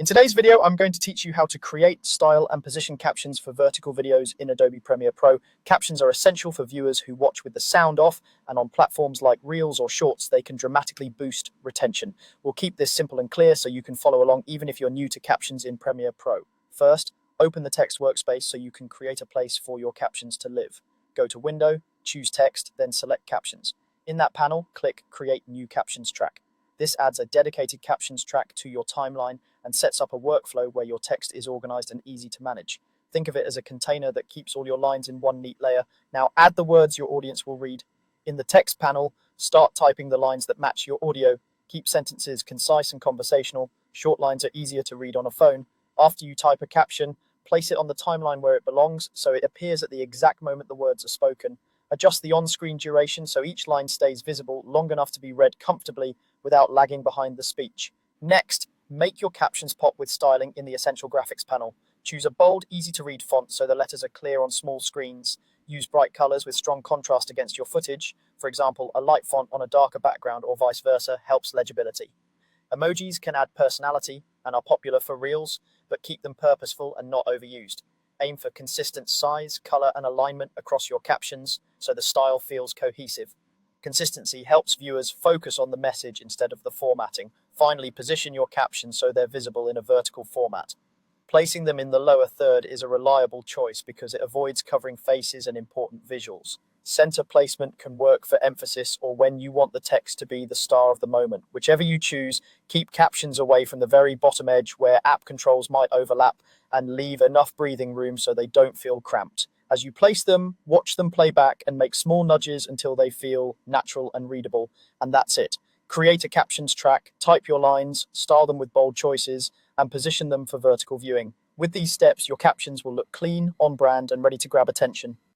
In today's video, I'm going to teach you how to create, style, and position captions for vertical videos in Adobe Premiere Pro. Captions are essential for viewers who watch with the sound off, and on platforms like Reels or Shorts, they can dramatically boost retention. We'll keep this simple and clear so you can follow along even if you're new to captions in Premiere Pro. First, open the text workspace so you can create a place for your captions to live. Go to Window, choose Text, then select Captions. In that panel, click Create New Captions Track. This adds a dedicated captions track to your timeline and sets up a workflow where your text is organized and easy to manage. Think of it as a container that keeps all your lines in one neat layer. Now add the words your audience will read. In the text panel, start typing the lines that match your audio. Keep sentences concise and conversational. Short lines are easier to read on a phone. After you type a caption, place it on the timeline where it belongs so it appears at the exact moment the words are spoken. Adjust the on-screen duration so each line stays visible long enough to be read comfortably without lagging behind the speech. Next, make your captions pop with styling in the Essential Graphics panel. Choose a bold, easy-to-read font so the letters are clear on small screens. Use bright colors with strong contrast against your footage. For example, a light font on a darker background or vice versa helps legibility. Emojis can add personality and are popular for Reels, but keep them purposeful and not overused. Aim for consistent size, color, and alignment across your captions so the style feels cohesive. Consistency helps viewers focus on the message instead of the formatting. Finally, position your captions so they're visible in a vertical format. Placing them in the lower third is a reliable choice because it avoids covering faces and important visuals. Center placement can work for emphasis or when you want the text to be the star of the moment. Whichever you choose, keep captions away from the very bottom edge where app controls might overlap and leave enough breathing room so they don't feel cramped. As you place them, watch them play back and make small nudges until they feel natural and readable. And that's it. Create a captions track, type your lines, style them with bold choices, and position them for vertical viewing. With these steps, your captions will look clean, on brand, and ready to grab attention.